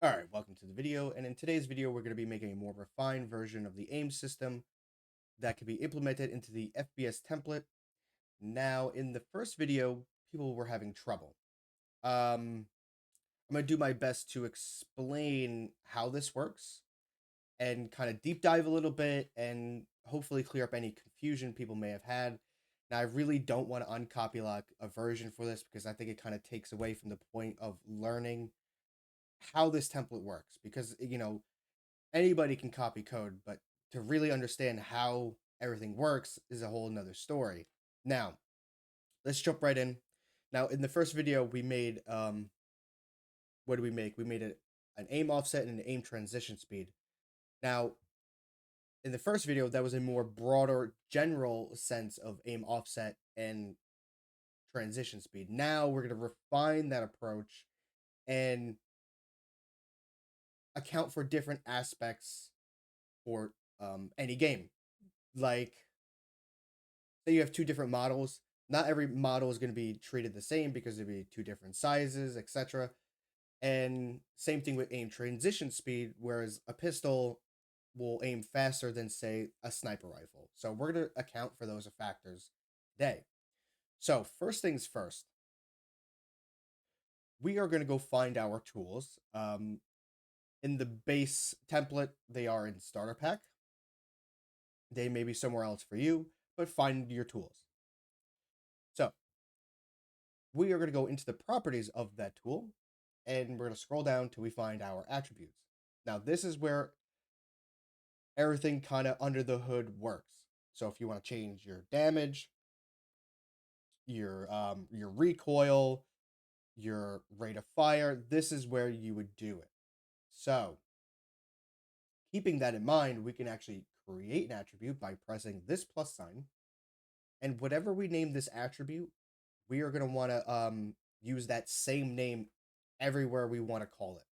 Alright, welcome to the video, and in today's video we're going to be making a more refined version of the aim system that can be implemented into the FPS template. Now, in the first video, people were having trouble. I'm going to do my best to explain how this works and kind of deep dive a little bit and hopefully clear up any confusion people may have had. Now, I really don't want to uncopy lock a version for this because I think it kind of takes away from the point of learning how this template works because anybody can copy code, but to really understand how everything works is a whole nother story. Now, let's jump right in. Now, in the first video, we made what did we make? We made an aim offset and an aim transition speed. Now, in the first video, that was a more broader, general sense of aim offset and transition speed. Now we're going to refine that approach and account for different aspects for any game. Like, say you have two different models. Not every model is going to be treated the same because there'll be two different sizes, etc. And same thing with aim transition speed, whereas a pistol will aim faster than, say, a sniper rifle. So we're going to account for those factors today. So first things first, we are going to go find our tools. In the base template, they are in starter pack. They may be somewhere else for you, but find your tools. So we are going to go into the properties of that tool, and we're going to scroll down till we find our attributes. Now, this is where everything kind of under the hood works. So if you want to change your damage, your recoil, your rate of fire, this is where you would do it. So keeping that in mind, we can actually create an attribute by pressing this plus sign, and whatever we name this attribute, we are going to want to use that same name everywhere we want to call it.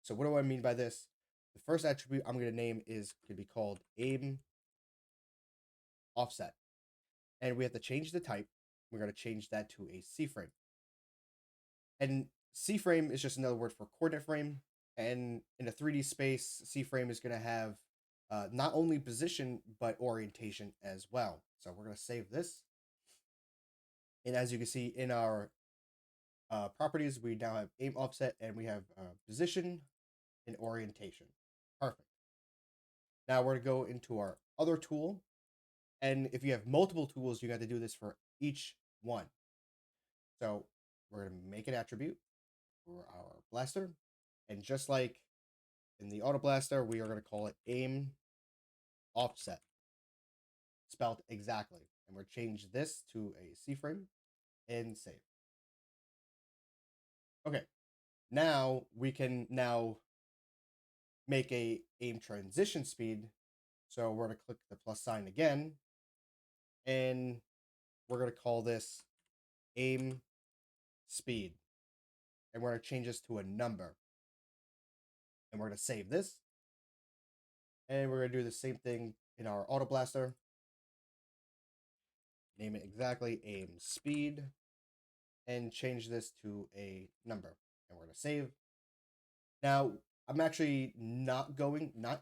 So what do I mean by this? The first attribute I'm going to name is going to be called aim offset. And we have to change the type. We're going to change that to a C-frame. And C-frame is just another word for coordinate frame. And in a 3D space, C-frame is going to have not only position, but orientation as well. So we're going to save this. And as you can see in our properties, we now have aim offset and we have position and orientation. Perfect. Now we're going to go into our other tool. And if you have multiple tools, you got to do this for each one. So we're going to make an attribute for our blaster. And just like in the auto blaster, we are going to call it aim offset, spelled exactly. And we're change this to a C-frame and save. Okay, now we can make a aim transition speed. So we're going to click the plus sign again, and we're going to call this aim speed. And we're going to change this to a number. And we're going to save this. And we're going to do the same thing in our auto blaster. Name it exactly aim speed. And change this to a number. And we're going to save. Now, I'm actually not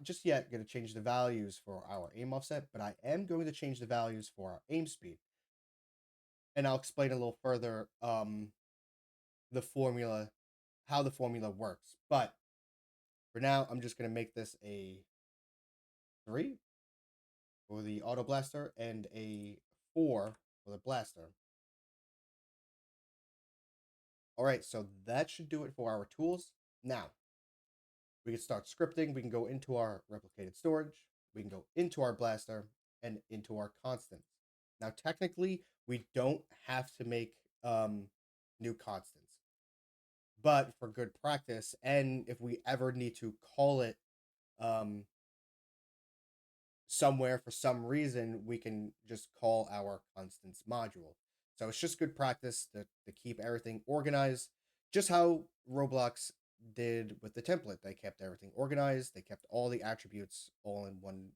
just yet, going to change the values for our aim offset, but I am going to change the values for our aim speed. And I'll explain a little further the formula, how the formula works. But for now, I'm just going to make this a 3 for the auto blaster and a 4 for the blaster. All right, so that should do it for our tools. Now, we can start scripting. We can go into our replicated storage. We can go into our blaster and into our constants. Now, technically, we don't have to make new constants. But for good practice, and if we ever need to call it um, somewhere for some reason, we can just call our constants module. So it's just good practice to keep everything organized, just how Roblox did with the template. They kept everything organized. They kept all the attributes all in one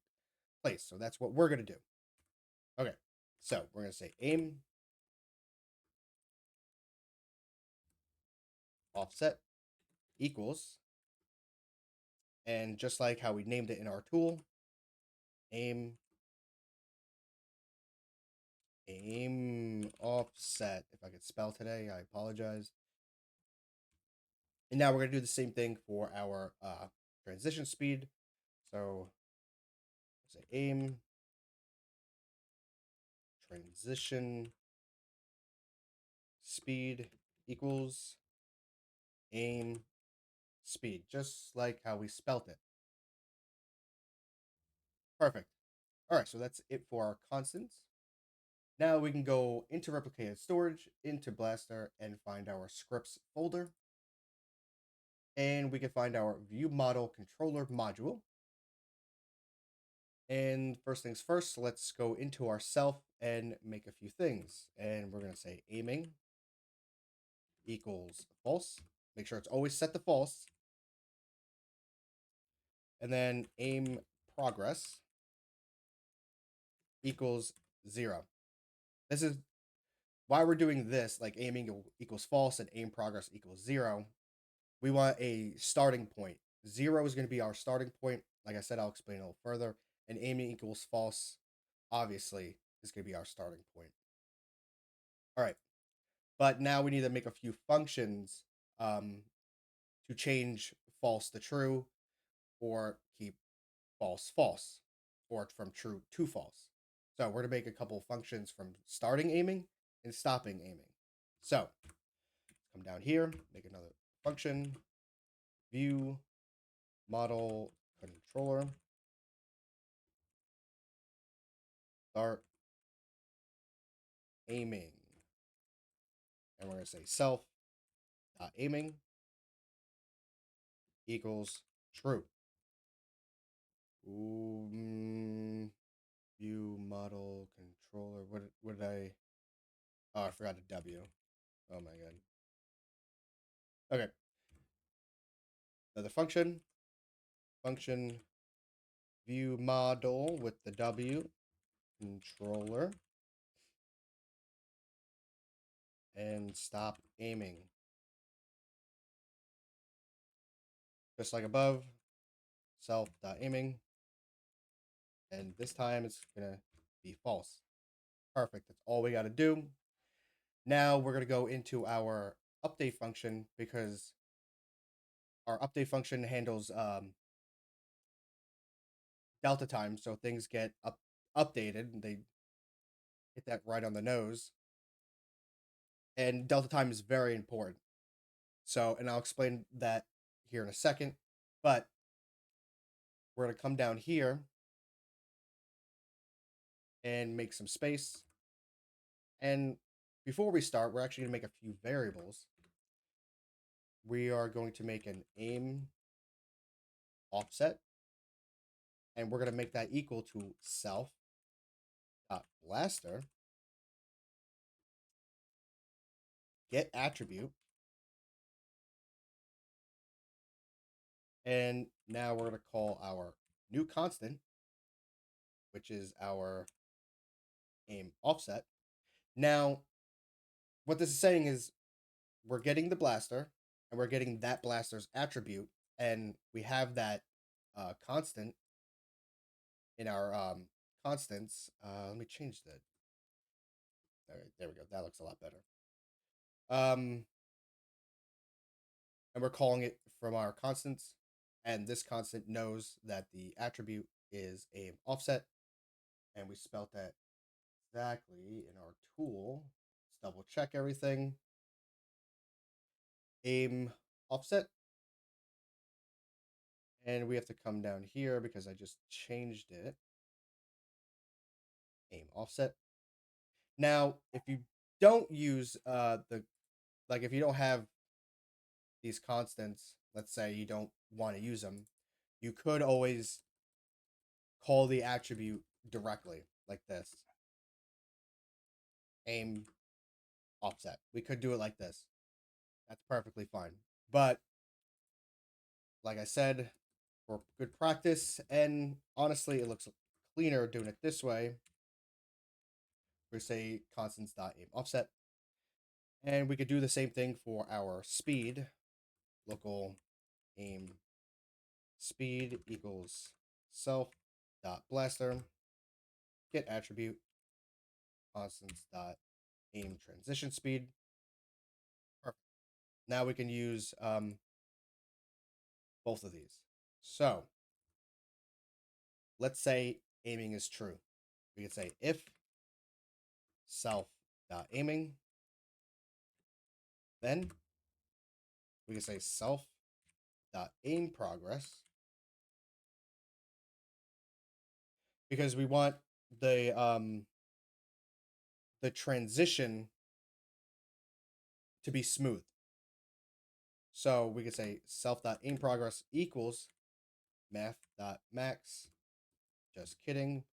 place. So that's what we're going to do. Okay, so we're going to say aim offset equals And just like how we named it in our tool, aim offset. If I could spell today, I apologize. And now we're going to do the same thing for our transition speed. So say aim transition speed equals aim speed, just like how we spelt it. Perfect. All right, so that's it for our constants. Now we can go into replicated storage, into Blaster, and find our scripts folder. And we can find our view model controller module. And first things first, let's go into our self and make a few things. And we're going to say aiming equals false. Make sure it's always set to false. And then aim progress equals 0. This is why we're doing this, like aiming equals false and aim progress equals 0. We want a starting point. 0 is going to be our starting point. Like I said, I'll explain a little further. And aiming equals false, obviously, is going to be our starting point. All right. But now we need to make a few functions to change false to true, or keep false false, or from true to false. So we're going to make a couple functions from starting aiming and stopping aiming. So come down here, make another function, view model controller, start aiming. And we're going to say self aiming equals true. View model controller. What did I? Oh, I forgot the W. Oh my god. Okay. Another function. Function view model with the W controller. And stop aiming. Just like above, self.aiming. And this time it's going to be false. Perfect. That's all we got to do. Now we're going to go into our update function, because our update function handles delta time. So things get updated and they hit that right on the nose. And delta time is very important. So, and I'll explain that here in a second. But we're going to come down here and make some space. And before we start, we're actually going to make a few variables. We are going to make an aim offset, and we're going to make that equal to self.blaster get attribute. And now we're going to call our new constant, which is our aim offset. Now, what this is saying is we're getting the blaster, and we're getting that blaster's attribute, and we have that constant in our constants. Let me change that. All right, there we go. That looks a lot better. And we're calling it from our constants, and this constant knows that the attribute is aim offset, and we spelt that exactly in our tool. Let's double check everything. Aim offset, and we have to come down here because I just changed it. Aim offset. Now, if you don't use if you don't have these constants, let's say you don't want to use them, you could always call the attribute directly like this. Aim offset. We could do it like this. That's perfectly fine. But like I said, for good practice, and honestly, it looks cleaner doing it this way. We say constants.aim offset. And we could do the same thing for our speed. Local aim speed equals self dot blaster get attribute constants dot aim transition speed. Perfect. Now we can use both of these. So let's say aiming is true. We could say if self dot aiming, then we can say self dot aim progress, because we want the transition to be smooth. So we could say self dot aim progress equals math dot max. Just kidding.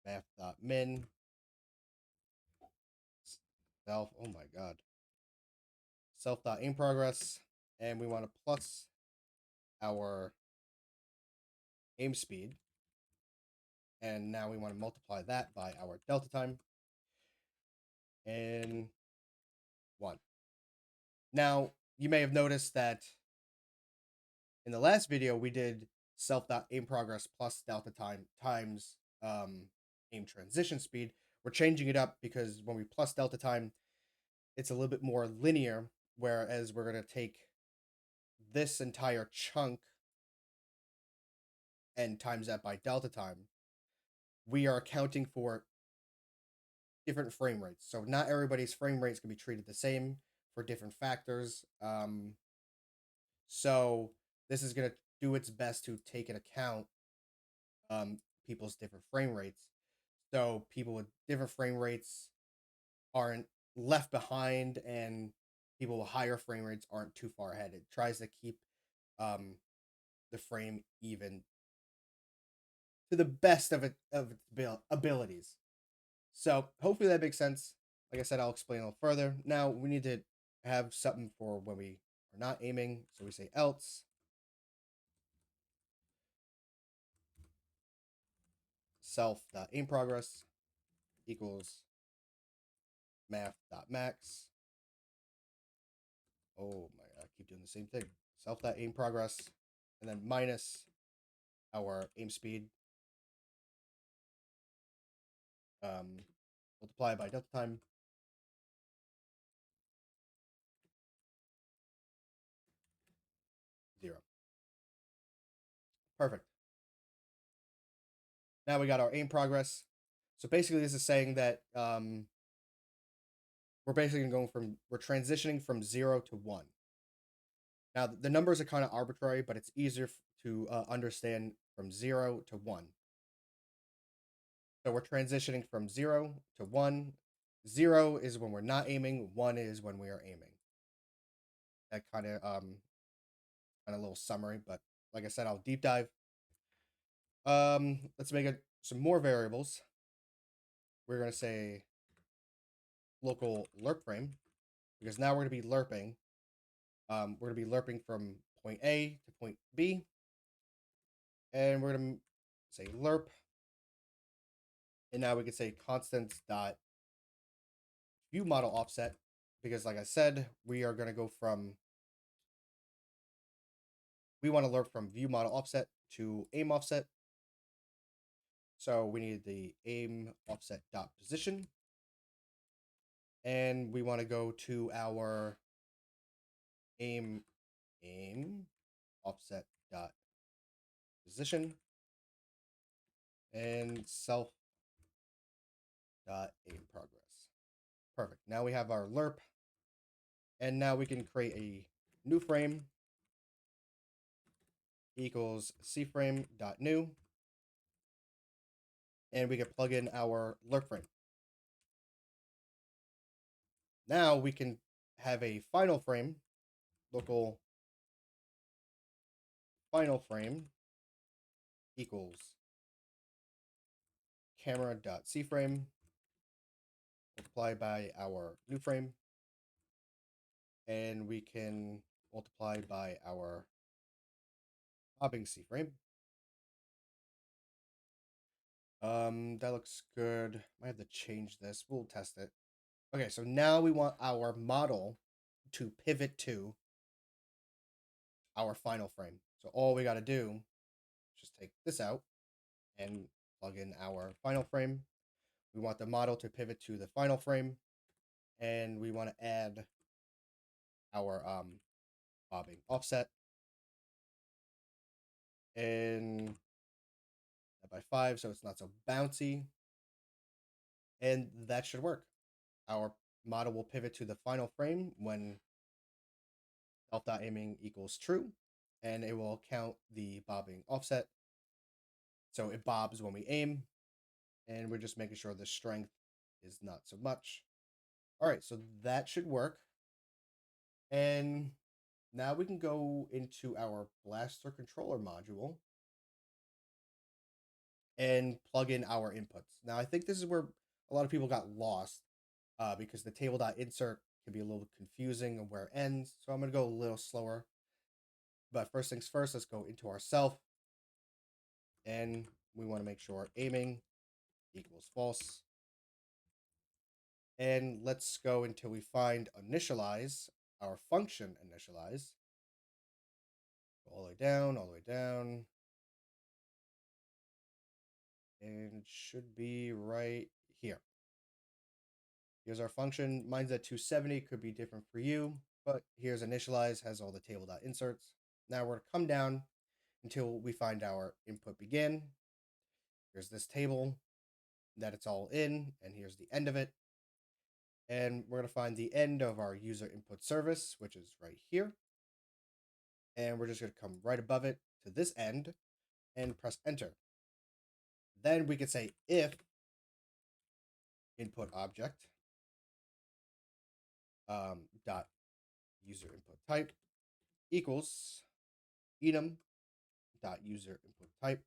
Math dot min. Self. Oh my god. Self dot aim progress, and we want to plus our aim speed, and now we want to multiply that by our delta time, and 1. Now you may have noticed that in the last video we did self dot aim progress plus delta time times aim transition speed. We're changing it up because when we plus delta time, it's a little bit more linear, whereas we're going to take this entire chunk and times that by delta time. We are accounting for different frame rates. So not everybody's frame rates can be treated the same for different factors. So this is going to do its best to take into account people's different frame rates. So people with different frame rates aren't left behind, and people with higher frame rates aren't too far ahead. It tries to keep the frame even to the best of its abilities. So hopefully that makes sense. Like I said, I'll explain a little further. Now we need to have something for when we are not aiming. So we say else self.aim progress equals math.max. Oh my god, I keep doing the same thing. Self.aim progress, and then minus our aim speed. Multiply by delta time. Zero. Perfect. Now we got our aim progress. So basically this is saying that we're transitioning from 0 to 1. Now the numbers are kind of arbitrary, but it's easier to understand from 0 to 1. So we're transitioning from 0 to 1. 0 is when we're not aiming, 1 is when we are aiming. That kind of a little summary, but like I said, I'll deep dive. Let's make some more variables. We're going to say local lerp frame, because now we're going to be lerping. We're going to be lerping from point A to point B, and we're going to say lerp, and now we can say constants dot view model offset, because like I said, we want to lerp from view model offset to aim offset. So we need the aim offset dot position, and we want to go to our aim offset dot position and self dot aim progress. Perfect. Now we have our lerp, and now we can create a new frame equals cframe dot new, and we can plug in our lerp frame. Now we can have a final frame, local final frame equals camera.cframe multiplied by our new frame, and we can multiply by our hopping C-frame. That looks good. Might have to change this. We'll test it. Okay, so now we want our model to pivot to our final frame. So all we got to do just take this out and plug in our final frame. We want the model to pivot to the final frame, and we want to add our bobbing offset and by 5 so it's not so bouncy, and that should work. Our model will pivot to the final frame when self.aiming equals true, and it will count the bobbing offset. So it bobs when we aim, and we're just making sure the strength is not so much. All right, so that should work. And now we can go into our blaster controller module and plug in our inputs. Now, I think this is where a lot of people got lost because the table.insert can be a little confusing of where it ends. So I'm going to go a little slower. But first things first, let's go into our self. And we want to make sure aiming equals false. And let's go until we find initialize, our function initialize. Go all the way down, all the way down. And it should be right here. Here's our function. Mine's at 270, could be different for you, but here's initialize, has all the table.inserts. Now we're going to come down until we find our input begin. Here's this table that it's all in, and here's the end of it. And we're going to find the end of our user input service, which is right here. And we're just going to come right above it to this end and press enter. Then we could say if input object dot user input type equals enum dot user input type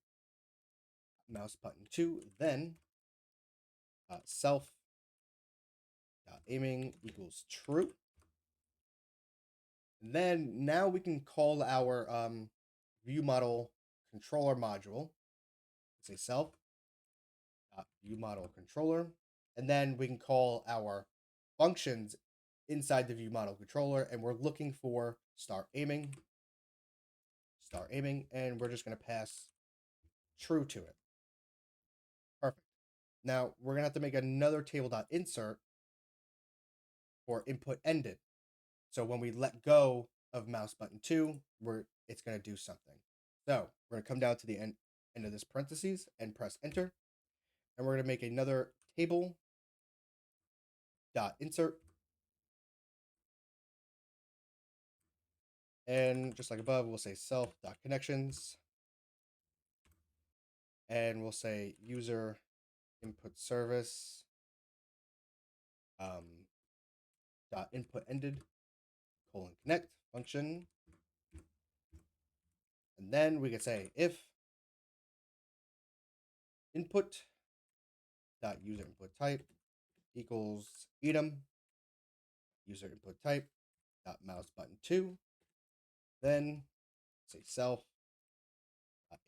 mouse button 2, then self dot aiming equals true. And then now we can call our view model controller module. Say self dot view model controller, and then we can call our functions inside the view model controller, and we're looking for start aiming, and we're just going to pass true to it. Perfect. Now we're going to have to make another table.insert for input ended. So when we let go of mouse button 2, it's going to do something. So we're going to come down to the end of this parentheses and press enter. And we're going to make another table.insert. And just like above, we'll say self.connections. And we'll say user input service dot input ended :connect function. And then we could say if input dot user input type equals enum user input type dot mouse button 2, then say self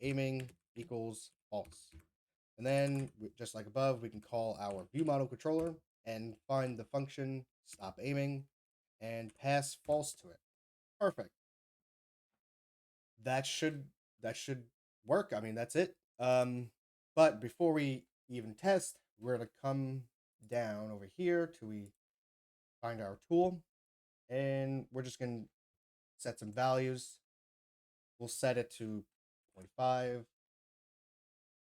aiming equals false. And then just like above, we can call our view model controller and find the function stop aiming and pass false to it. Perfect. That should work. I mean, that's it. But before we even test, we're gonna come down over here till we find our tool, and we're just gonna set some values. We'll set it to 0.5,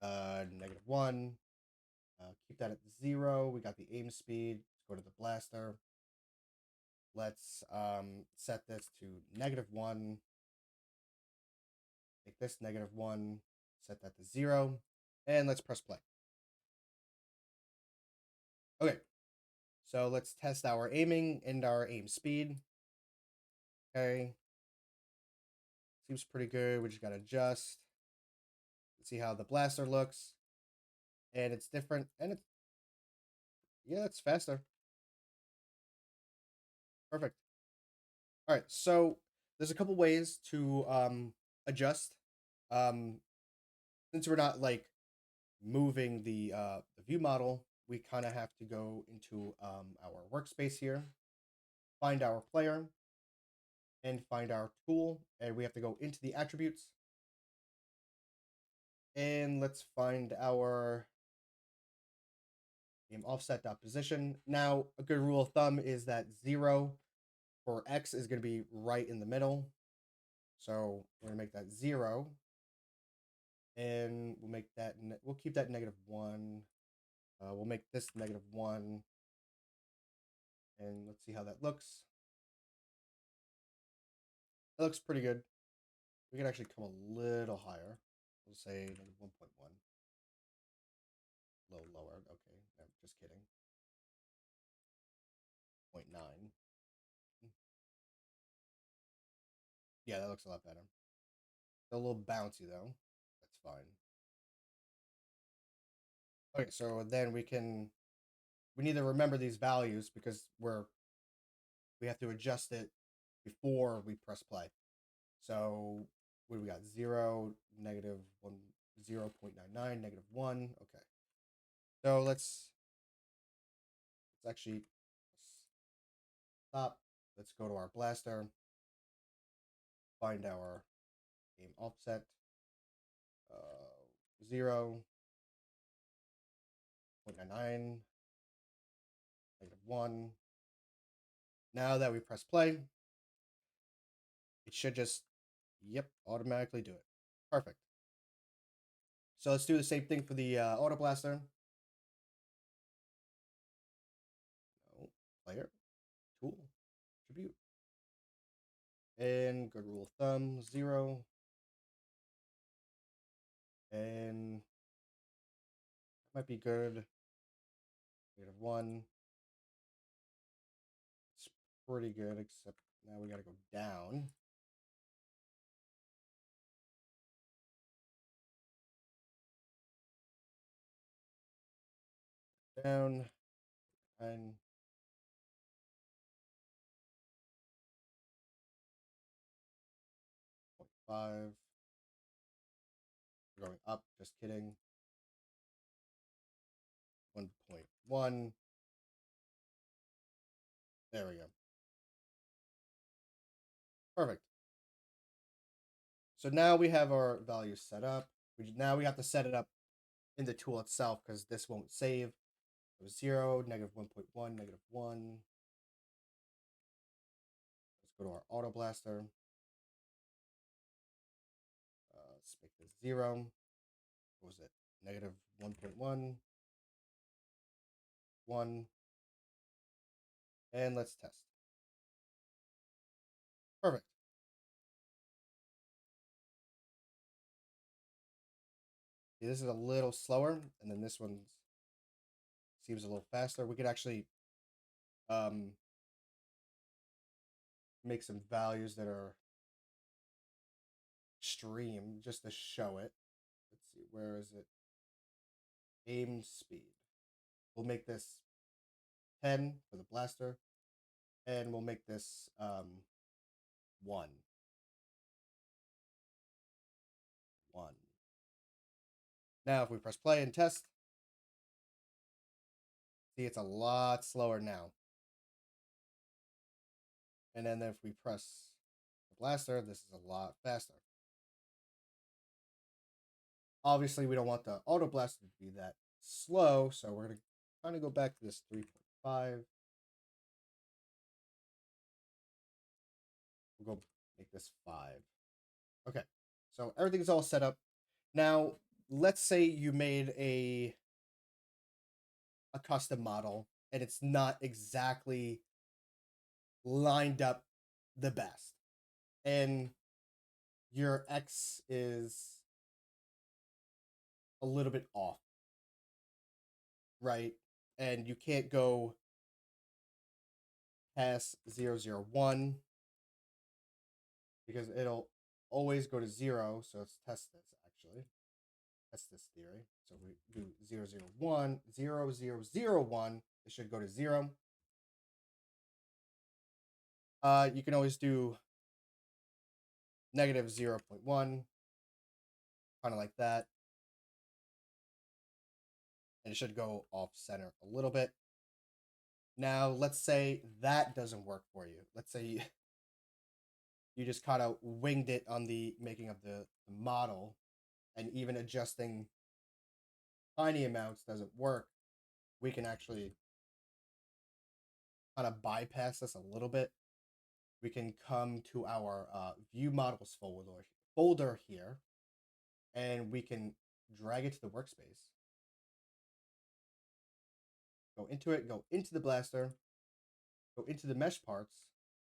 -1. Keep that at 0. We got the aim speed. Let's go to the blaster. Let's set this to -1. Take this -1, set that to 0, and let's press play. Okay, so let's test our aiming and our aim speed. Okay, seems pretty good. We just gotta adjust. Let's see how the blaster looks, and it's different, and it's faster. Perfect. All right, so there's a couple ways to adjust. Since we're not like moving the view model, we kind of have to go into our workspace here, find our player, and find our tool, and we have to go into the attributes, And let's find our game offset dot position. Now, a good rule of thumb is that 0 for x is going to be right in the middle. So we're going to make that 0. And we'll make that, we'll keep that -1. We'll make this -1. And let's see how that looks. That looks pretty good. We can actually come a little higher. We'll say -1.1. A little lower. Okay, no, just kidding. 0.9. Yeah, that looks a lot better. A little bouncy though. That's fine. Okay, so then we need to remember these values because we have to adjust it before we press play. So what do we got? 0, -1, 0.99, -1. Okay. So let's actually stop. Let's go to our blaster. Find our game offset. 0, 0.99, -1. Now that we press play, it should just, yep, automatically do it. Perfect. So let's do the same thing for the auto blaster. No, player, tool, attribute, and good rule of thumb, 0, and that might be good. -1. It's pretty good, except now we got to go down. Down, and 0.5. We're going up, just kidding. 1.1. There we go. Perfect. So now we have our values set up. Now we have to set it up in the tool itself because this won't save. So 0, -1.1, -1. Let's go to our auto blaster. Let's make this 0. What was it? -1.1, 1. And let's test. Perfect. See, this is a little slower, and then this one seems a little faster. We could actually make some values that are extreme just to show it. Let's see, where is it? Aim speed. We'll make this 10 for the blaster, and we'll make this 1. 1. Now, if we press play and test, see it's a lot slower now. And then if we press the blaster, this is a lot faster. Obviously, we don't want the auto blaster to be that slow, so we're going to kind of go back to this 3.5. We'll go make this 5. Okay, so everything's all set up. Now, let's say you made a custom model and it's not exactly lined up the best. And your X is a little bit off, right? And you can't go past 0, 0, 1 because it'll always go to 0. So let's test this actually. Test this theory. So we do 0, 0, 1, 0, 0, 0, 1. It should go to 0. You can always do -0.1, kind of like that. And it should go off center a little bit. Now, let's say that doesn't work for you. Let's say you just kind of winged it on the making of the model and even adjusting tiny amounts doesn't work, we can actually kind of bypass this a little bit. We can come to our view models folder here, and we can drag it to the workspace. Go into it, go into the blaster, go into the mesh parts,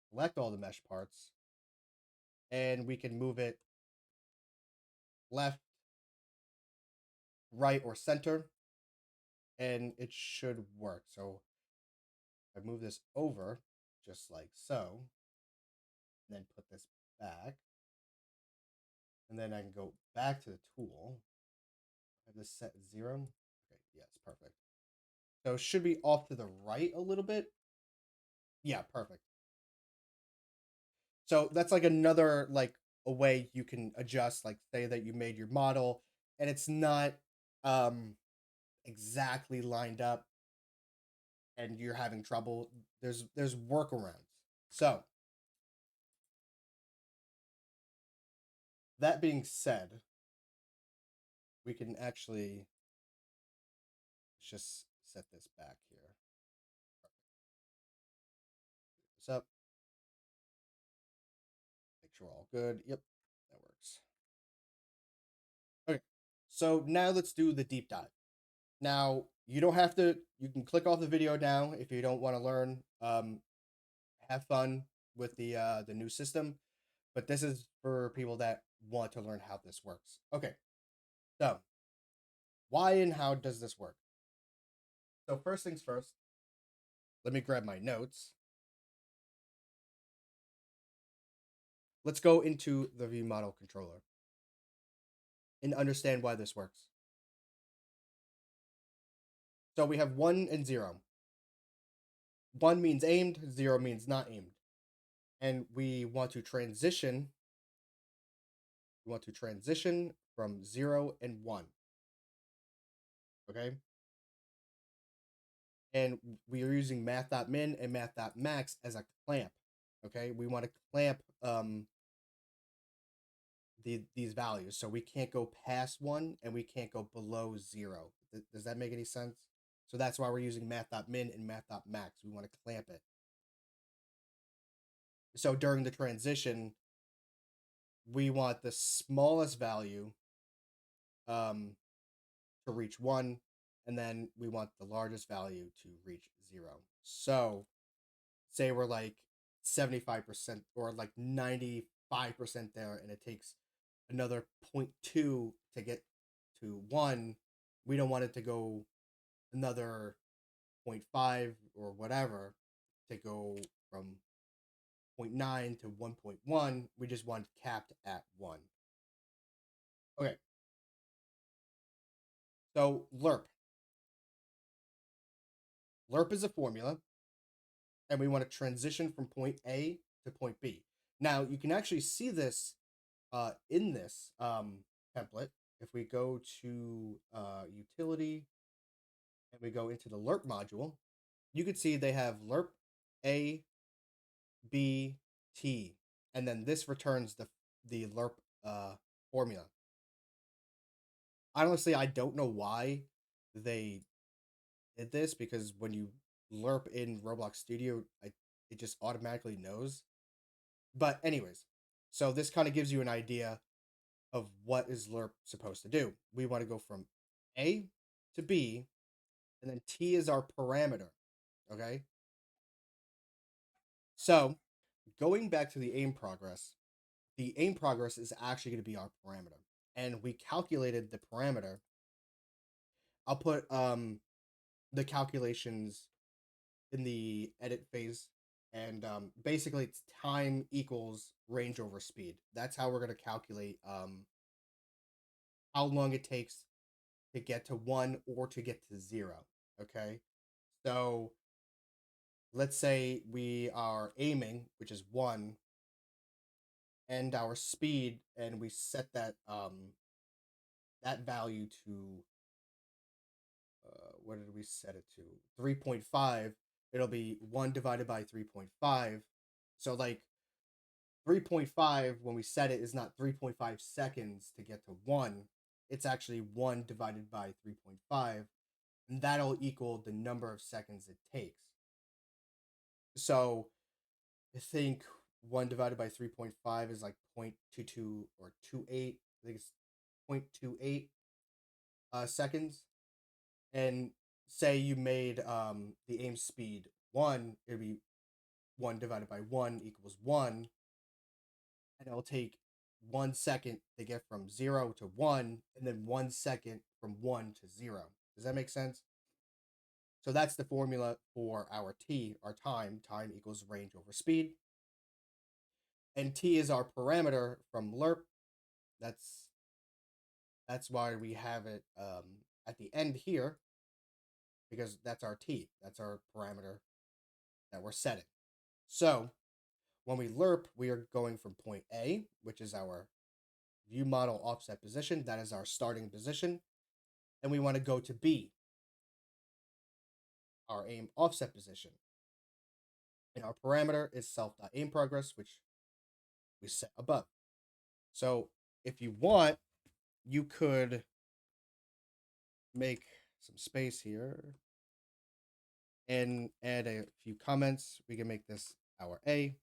select all the mesh parts, and we can move it left, right, or center, and it should work. So I move this over just like so, and then put this back, and then I can go back to the tool. I have this set 0. Okay, yes, perfect. So it should be off to the right a little bit. Yeah, perfect. So that's like another like a way you can adjust, like say that you made your model and it's not um exactly lined up and you're having trouble. There's workarounds. So that being said, we can actually just set this back here. This up. Make sure we're all good. Yep, that works. Okay, so now let's do the deep dive. Now you don't have to. You can click off the video now if you don't want to learn. Have fun with the new system, but this is for people that want to learn how this works. Okay, so why and how does this work? So first things first, let me grab my notes. Let's go into the view model controller and understand why this works. So we have 1 and 0. 1 means aimed, 0 means not aimed. And we want to transition from 0 and 1. Okay? And we are using math.min and math.max as a clamp. Okay? We want to clamp these values, so we can't go past 1 and we can't go below 0. Does that make any sense? So that's why we're using math.min and math.max. We want to clamp it. So during the transition, we want the smallest value to reach 1, and then we want the largest value to reach 0. So say we're like 75% or like 95% there, and it takes another 0.2 to get to 1. We don't want it to go another 0.5 or whatever to go from 0.9 to 1.1. We just want capped at 1. Okay. So lerp. Lerp is a formula, and we want to transition from point A to point B. Now, you can actually see this in this template. If we go to utility and we go into the lerp module, you can see they have lerp A, B, T, and then this returns the lerp formula. Honestly, I don't know why they did this, because when you lerp in Roblox Studio, it just automatically knows. But anyways, so this kind of gives you an idea of what is lerp supposed to do. We want to go from A to B, and then T is our parameter. Okay. So going back to the aim progress is actually going to be our parameter. And we calculated the parameter. I'll put the calculations in the edit phase. And basically it's time equals range over speed. That's how we're going to calculate how long it takes to get to 1 or to get to 0. Okay. So let's say we are aiming, which is 1, and our speed, and we set that value to what did we set it to? 3.5. It'll be 1 divided by 3.5. So like 3.5 when we set it is not 3.5 seconds to get to 1. it's actually 1 divided by 3.5, and that'll equal the number of seconds it takes. So I think 1 divided by 3.5 is like 0.22 or 28. I think it's 0.28 seconds. And say you made the aim speed 1, it'd be 1 divided by 1 equals 1. And it'll take 1 second to get from 0 to 1, and then 1 second from 1 to 0. Does that make sense? So that's the formula for our t, our time. Time equals range over speed. And t is our parameter from lerp. That's why we have it at the end here, because that's our t. That's our parameter that we're setting. So when we lerp, we are going from point A, which is our view model offset position. That is our starting position. And we want to go to B, our aim offset position. And our parameter is self.aim progress, which we set above. So if you want, you could make some space here and add a few comments. We can make this our A.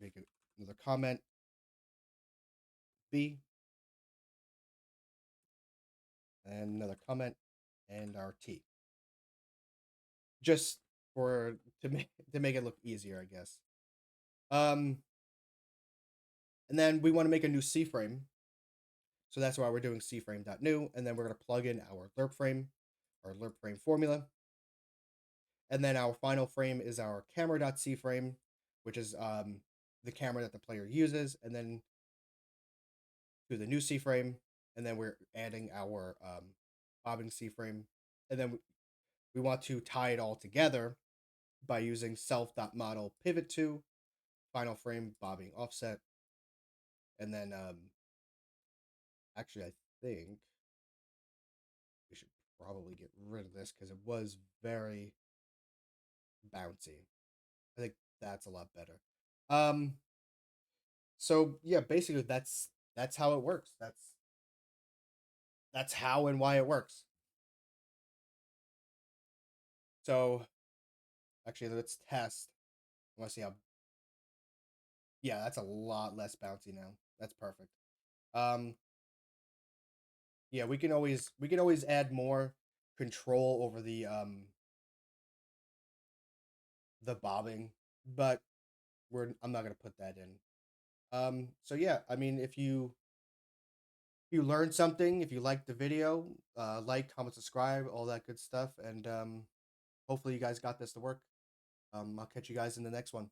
Make another comment, B. And another comment, and our T. Just for to make it look easier, I guess. And then we want to make a new C frame. So that's why we're doing cframe.new, and then we're going to plug in our lerp frame, our lerp frame formula. And then our final frame is our camera.cframe, which is the camera that the player uses, and then to the new C frame, and then we're adding our bobbing C frame, and then we want to tie it all together by using self.model pivot to final frame bobbing offset, and then actually I think we should probably get rid of this because it was very bouncy. I think that's a lot better. So yeah, basically that's how it works. That's how and why it works. So actually let's test. I want to see how. Yeah, that's a lot less bouncy now. That's perfect. Yeah, we can always add more control over the bobbing, but I'm not gonna put that in. So yeah, I mean, if you learned something, if you liked the video, like, comment, subscribe, all that good stuff, and hopefully you guys got this to work. I'll catch you guys in the next one.